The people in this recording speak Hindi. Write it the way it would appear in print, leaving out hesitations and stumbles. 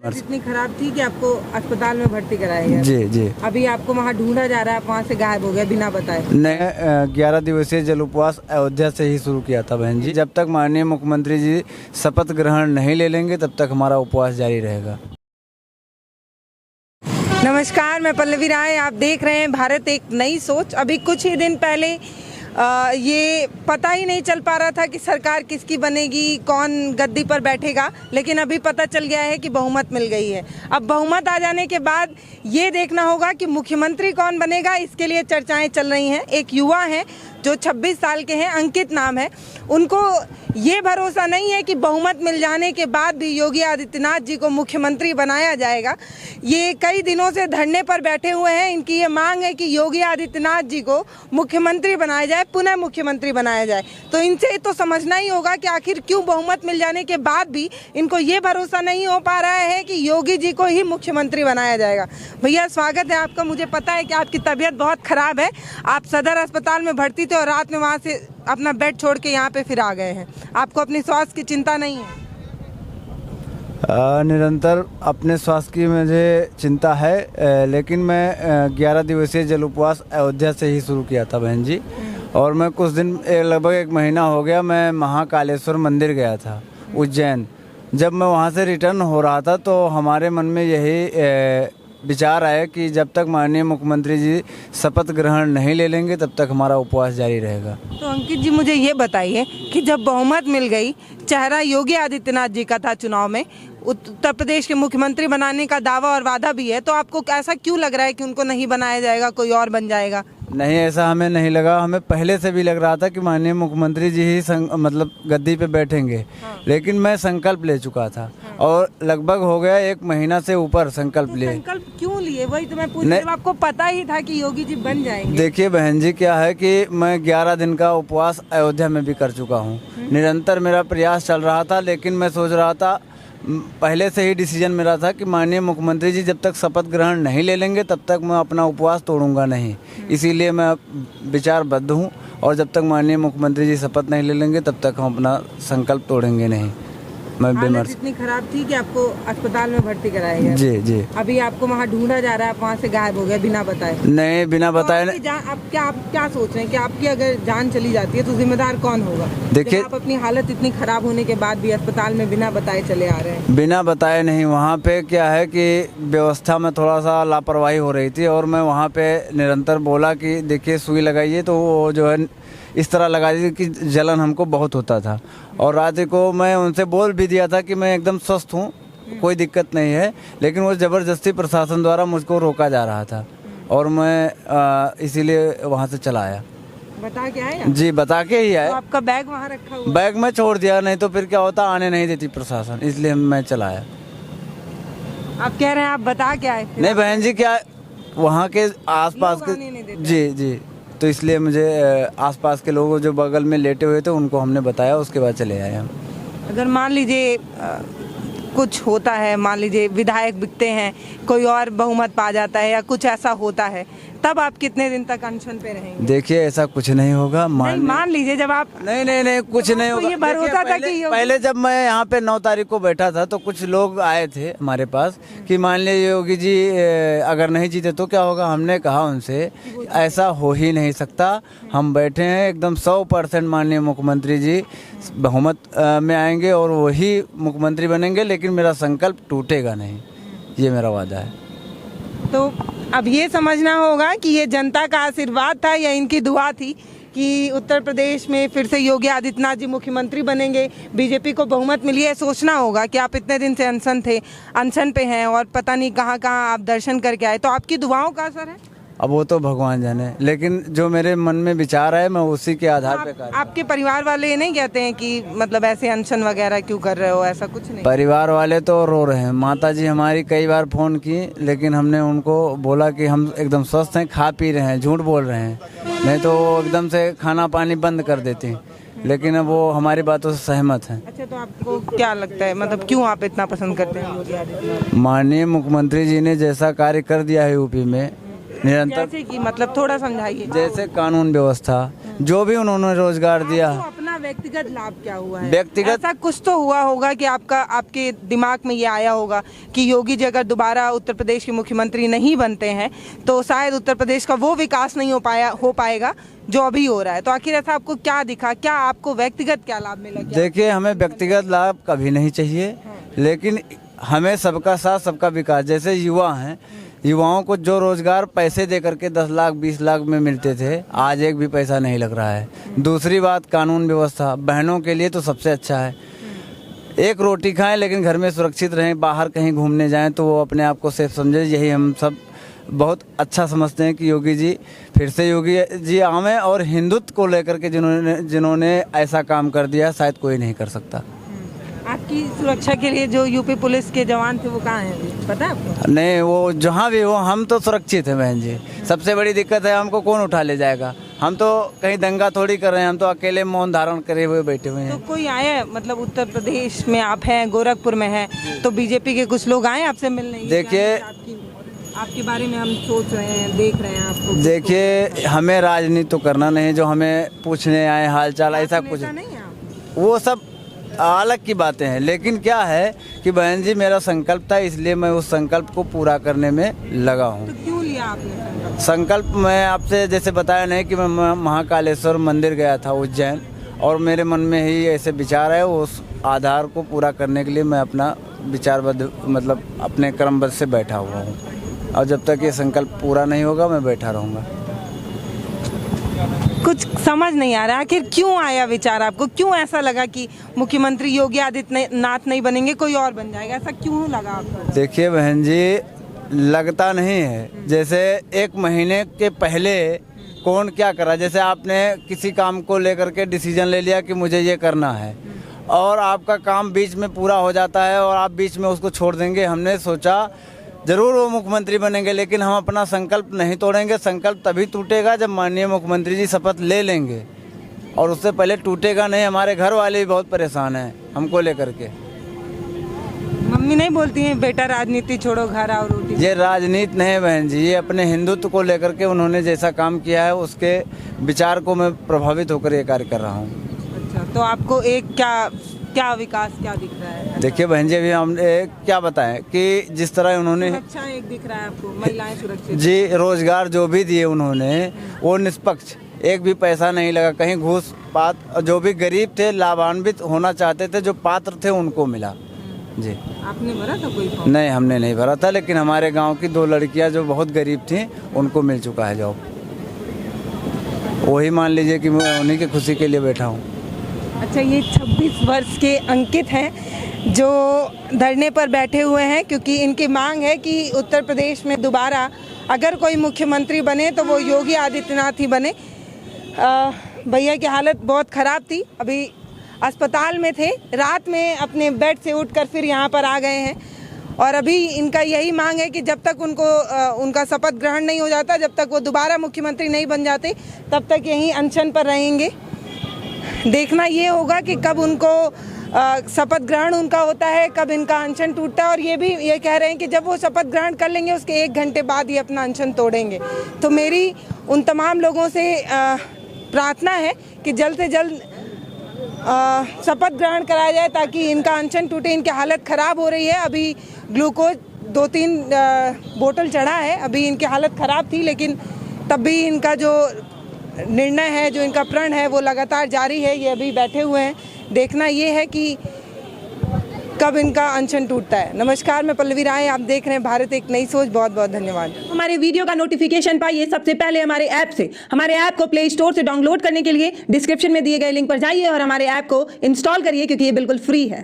इतनी खराब थी कि आपको अस्पताल में भर्ती कराया गया। जी जी। अभी आपको वहाँ ढूंढा जा रहा है, आप वहाँ से गायब हो गए बिना बताए। मैं 11 दिवसीय जल उपवास अयोध्या से ही शुरू किया था बहन जी। जब तक माननीय मुख्यमंत्री जी शपथ ग्रहण नहीं ले लेंगे तब तक हमारा उपवास जारी रहेगा। नमस्कार, मैं पल्लवी राय, आप देख रहे हैं भारत एक नई सोच। अभी कुछ ही दिन पहले ये पता ही नहीं चल पा रहा था कि सरकार किसकी बनेगी, कौन गद्दी पर बैठेगा, लेकिन अभी पता चल गया है कि बहुमत मिल गई है। अब बहुमत आ जाने के बाद ये देखना होगा कि मुख्यमंत्री कौन बनेगा, इसके लिए चर्चाएं चल रही हैं। एक युवा हैं जो 26 साल के हैं, अंकित नाम है, उनको ये भरोसा नहीं है कि बहुमत मिल जाने के बाद भी योगी आदित्यनाथ जी को मुख्यमंत्री बनाया जाएगा। ये कई दिनों से धरने पर बैठे हुए हैं। इनकी ये मांग है कि योगी आदित्यनाथ जी को मुख्यमंत्री बनाया जाए, पुनः मुख्यमंत्री बनाया जाए। तो इनसे तो समझना ही होगा कि आखिर क्यों बहुमत मिल जाने के बाद भी इनको ये भरोसा नहीं हो पा रहा है कि योगी जी को ही मुख्यमंत्री बनाया जाएगा। भैया स्वागत है आपका। मुझे पता है कि आपकी तबीयत बहुत खराब है, आप सदर अस्पताल में भर्ती थे और रात में वहाँ से अपना बेड छोड़ के यहाँ पे फिर आ गए हैं। आपको अपनी स्वास्थ्य की चिंता नहीं है? निरंतर अपने स्वास्थ्य की मुझे चिंता है, लेकिन मैं 11 दिवसीय जल उपवास अयोध्या से ही शुरू किया था बहन जी। और मैं कुछ दिन लगभग 1 महीना हो गया, मैं महाकालेश्वर मंदिर गया था उज्जैन। जब मैं वहाँ से रिटर्न हो रहा था तो हमारे मन में यही विचार आया कि जब तक माननीय मुख्यमंत्री जी शपथ ग्रहण नहीं ले लेंगे तब तक हमारा उपवास जारी रहेगा। तो अंकित जी मुझे ये बताइए कि जब बहुमत मिल गई, चेहरा योगी आदित्यनाथ जी का था चुनाव में, उत्तर प्रदेश के मुख्यमंत्री बनाने का दावा और वादा भी है, तो आपको ऐसा क्यों लग रहा है कि उनको नहीं बनाया जाएगा, कोई और बन जाएगा? नहीं, ऐसा हमें नहीं लगा। हमें पहले से भी लग रहा था कि माननीय मुख्यमंत्री जी ही मतलब गद्दी पे बैठेंगे। हाँ। लेकिन मैं संकल्प ले चुका था। हाँ। और लगभग हो गया 1 महीना से ऊपर संकल्प लिए। संकल्प क्यों लिए, वही तो मैं पूछ रही हूं। आपको पता ही था कि योगी जी बन जाएंगे? देखिए बहन जी, क्या है कि मैं 11 दिन का उपवास अयोध्या में भी कर चुका हूँ। निरंतर मेरा प्रयास चल रहा था, लेकिन मैं सोच रहा था, पहले से ही डिसीजन मेरा था कि माननीय मुख्यमंत्री जी जब तक शपथ ग्रहण नहीं ले लेंगे तब तक मैं अपना उपवास तोड़ूंगा नहीं। इसीलिए मैं विचारबद्ध हूं, और जब तक माननीय मुख्यमंत्री जी शपथ नहीं ले लेंगे तब तक हम अपना संकल्प तोड़ेंगे नहीं। मैं बीमार इतनी खराब थी कि आपको अस्पताल में भर्ती कराया गया। जी जी। अभी आपको वहाँ ढूंढा जा रहा है, आप वहाँ से गायब हो गए बिना बताए? नहीं, बिना बताए। आप क्या सोच रहे हैं कि आपकी अगर जान चली जाती है तो जिम्मेदार कौन होगा? देखिए, आप अपनी हालत इतनी खराब होने के बाद भी अस्पताल में बिना बताए चले आ रहे हैं। बिना बताए नहीं, वहाँ पे क्या है कि व्यवस्था में थोड़ा सा लापरवाही हो रही थी, और मैं वहाँ पे निरंतर बोला कि देखिए सुई लगाइए, तो वो जो है इस तरह लगा दी कि जलन हमको बहुत होता था। और रात को मैं उनसे बोल भी दिया था कि मैं एकदम स्वस्थ हूँ, कोई दिक्कत नहीं है, लेकिन वो ज़बरदस्ती प्रशासन द्वारा मुझको रोका जा रहा था, और मैं इसीलिए वहाँ से चला आया। बता के आए? जी, बता के ही आया। तो आपका बैग वहाँ रखा हुआ? बैग में छोड़ दिया, नहीं तो फिर क्या होता, आने नहीं देती प्रशासन, इसलिए मैं चला आया। आप कह रहे हैं आप बता के आए? नहीं बहन जी, क्या वहाँ के आसपास के, जी जी, तो इसलिए मुझे आसपास के लोग जो बगल में लेटे हुए थे उनको हमने बताया, उसके बाद चले आए हम। अगर मान लीजिए कुछ होता है, मान लीजिए विधायक बिकते हैं, कोई और बहुमत पा जाता है या कुछ ऐसा होता है, तब आप कितने दिन तक अनशन पे रहेंगे? देखिए ऐसा कुछ नहीं होगा। मान लीजिए जब आप नहीं कुछ नहीं होगा। ये भरोसा था कि पहले जब मैं यहाँ पे 9 तारीख को बैठा था तो कुछ लोग आए थे हमारे पास कि मान लीजिए योगी जी अगर नहीं जीते तो क्या होगा। हमने कहा उनसे ऐसा हो ही नहीं सकता, हम बैठे हैं एकदम 100% माननीय मुख्यमंत्री जी बहुमत में आएंगे और वही मुख्यमंत्री बनेंगे, लेकिन मेरा संकल्प टूटेगा नहीं, ये मेरा वादा है। तो अब ये समझना होगा कि ये जनता का आशीर्वाद था या इनकी दुआ थी कि उत्तर प्रदेश में फिर से योगी आदित्यनाथ जी मुख्यमंत्री बनेंगे, बीजेपी को बहुमत मिली है। सोचना होगा कि आप इतने दिन से अनशन पे हैं और पता नहीं कहाँ आप दर्शन करके आए, तो आपकी दुआओं का असर है। अब वो तो भगवान जाने, लेकिन जो मेरे मन में विचार है मैं उसी के आधार पे कर। आपके परिवार वाले ये नहीं कहते हैं कि मतलब ऐसे अनशन वगैरह क्यों कर रहे हो, ऐसा कुछ नहीं? परिवार वाले तो रो रहे हैं। माता जी हमारी कई बार फ़ोन की, लेकिन हमने उनको बोला कि हम एकदम स्वस्थ हैं, खा पी रहे हैं, झूठ बोल रहे हैं, नहीं तो वो एकदम से खाना पानी बंद कर देते हैं, लेकिन अब वो हमारी बातों से सहमत हैं। अच्छा, तो आपको क्या लगता है, मतलब क्यों आप इतना पसंद करते हैं योगी आदित्यनाथ? माननीय मुख्यमंत्री जी ने जैसा कार्य कर दिया है यूपी में निरंतर, जैसे कि मतलब थोड़ा समझाइए। जैसे कानून व्यवस्था, जो भी उन्होंने रोजगार दिया। अपना व्यक्तिगत लाभ क्या हुआ है? व्यक्तिगत ऐसा कुछ तो हुआ होगा कि आपके दिमाग में ये आया होगा कि योगी जी अगर दोबारा उत्तर प्रदेश के मुख्यमंत्री नहीं बनते हैं तो शायद उत्तर प्रदेश का वो विकास नहीं हो पाएगा जो अभी हो रहा है। तो आखिर ऐसा आपको क्या दिखा, क्या आपको व्यक्तिगत क्या लाभ मिला? देखिए, हमें व्यक्तिगत लाभ कभी नहीं चाहिए, लेकिन हमें सबका साथ सबका विकास। जैसे युवा हैं, युवाओं को जो रोजगार पैसे दे करके 10 लाख 20 लाख में मिलते थे, आज एक भी पैसा नहीं लग रहा है। दूसरी बात, कानून व्यवस्था बहनों के लिए तो सबसे अच्छा है। एक रोटी खाएं लेकिन घर में सुरक्षित रहें, बाहर कहीं घूमने जाएं तो वो अपने आप को सेफ समझे। यही हम सब बहुत अच्छा समझते हैं कि योगी जी फिर से योगी जी आवें, और हिंदुत्व को लेकर के जिन्होंने ऐसा काम कर दिया शायद कोई नहीं कर सकता। आपकी सुरक्षा के लिए जो यूपी पुलिस के जवान थे वो कहाँ हैं अभी, पता है आपको? नहीं, वो जहाँ भी हो हम तो सुरक्षित हैं बहन जी। सबसे बड़ी दिक्कत है, हमको कौन उठा ले जाएगा? हम तो कहीं दंगा थोड़ी कर रहे हैं, हम तो अकेले मौन धारण करे हुए बैठे हुए हैं। तो कोई आया है, मतलब उत्तर प्रदेश में आप हैं, गोरखपुर में हैं, तो बीजेपी के कुछ लोग आए आपसे मिलने? देखिए, आपके बारे में हम सोच रहे हैं, देख रहे हैं आपको। देखिए, हमें राजनीति तो करना नहीं, जो हमें पूछने आए हाल चाल ऐसा कुछ नहीं है। वो सब अलग की बातें हैं। लेकिन क्या है कि बहन जी, मेरा संकल्प था, इसलिए मैं उस संकल्प को पूरा करने में लगा हूँ। तो क्यों लिया आपने संकल्प? मैं आपसे जैसे बताया नहीं कि मैं महाकालेश्वर मंदिर गया था उज्जैन, और मेरे मन में ही ऐसे विचार है, उस आधार को पूरा करने के लिए मैं अपना विचारबद्ध मतलब अपने क्रमबद्ध से बैठा हुआ हूँ, और जब तक ये संकल्प पूरा नहीं होगा मैं बैठा रहूँगा। कुछ समझ नहीं आ रहा, आखिर क्यों आया विचार आपको? क्यों ऐसा लगा कि मुख्यमंत्री योगी आदित्यनाथ नहीं बनेंगे, कोई और बन जाएगा? ऐसा क्यों लगा आपको? देखिए बहन जी, लगता नहीं है। जैसे 1 महीने के पहले कौन क्या करा, जैसे आपने किसी काम को लेकर के डिसीजन ले लिया कि मुझे ये करना है, और आपका काम बीच में पूरा हो जाता है और आप बीच में उसको छोड़ देंगे। हमने सोचा जरूर वो मुख्यमंत्री बनेंगे, लेकिन हम अपना संकल्प नहीं तोड़ेंगे। संकल्प तभी टूटेगा जब माननीय मुख्यमंत्री जी शपथ ले लेंगे, और उससे पहले टूटेगा नहीं। हमारे घर वाले भी बहुत परेशान हैं हमको लेकर के। मम्मी नहीं बोलती हैं बेटा राजनीति छोड़ो, घर आओ रोटी? ये राजनीति नहीं बहन जी, ये अपने हिंदुत्व को लेकर के उन्होंने जैसा काम किया है उसके विचार को मैं प्रभावित होकर ये कार्य कर रहा हूँ। अच्छा, तो आपको एक क्या विकास क्या दिख रहा है? देखिए बहन जी, अभी हमने क्या बताएं कि जिस तरह उन्होंने अच्छा एक दिख रहा है आपको, महिलाएं सुरक्षित जी, रोजगार जो भी दिए उन्होंने वो निष्पक्ष, एक भी पैसा नहीं लगा कहीं घूस पात। जो भी गरीब थे, लाभान्वित होना चाहते थे, जो पात्र थे, उनको मिला जी। आपने भरा था कोई फॉर्म? नहीं, हमने नहीं भरा था, लेकिन हमारे गांव की 2 लड़कियां जो बहुत गरीब थीं उनको मिल चुका है जॉब। वही मान लीजिए कि मैं उन्हीं की खुशी के लिए बैठा हूँ। अच्छा, ये 26 वर्ष के अंकित हैं जो धरने पर बैठे हुए हैं, क्योंकि इनकी मांग है कि उत्तर प्रदेश में दोबारा अगर कोई मुख्यमंत्री बने तो वो योगी आदित्यनाथ ही बने। भैया की हालत बहुत ख़राब थी, अभी अस्पताल में थे, रात में अपने बेड से उठकर फिर यहाँ पर आ गए हैं, और अभी इनका यही मांग है कि जब तक उनका शपथ ग्रहण नहीं हो जाता, जब तक वो दोबारा मुख्यमंत्री नहीं बन जाते, तब तक यहीं अनशन पर रहेंगे। देखना ये होगा कि कब उनको शपथ ग्रहण उनका होता है, कब इनका अनशन टूटता है। और ये भी ये कह रहे हैं कि जब वो शपथ ग्रहण कर लेंगे उसके 1 घंटे बाद ही अपना अनशन तोड़ेंगे। तो मेरी उन तमाम लोगों से प्रार्थना है कि जल्द से जल्द शपथ ग्रहण कराया जाए ताकि इनका अनशन टूटे। इनकी हालत ख़राब हो रही है, अभी ग्लूकोज 2-3 बोतल चढ़ा है, अभी इनकी हालत ख़राब थी, लेकिन तब भी इनका जो निर्णय है, जो इनका प्रण है, वो लगातार जारी है। ये अभी बैठे हुए हैं, देखना ये है कि कब इनका अनशन टूटता है। नमस्कार, मैं पल्लवी राय, आप देख रहे हैं भारत एक नई सोच। बहुत बहुत धन्यवाद। हमारे वीडियो का नोटिफिकेशन पाइए सबसे पहले हमारे ऐप से। हमारे ऐप को प्ले स्टोर से डाउनलोड करने के लिए डिस्क्रिप्शन में दिए गए लिंक पर जाइए और हमारे ऐप को इंस्टॉल करिए, क्योंकि ये बिल्कुल फ्री है।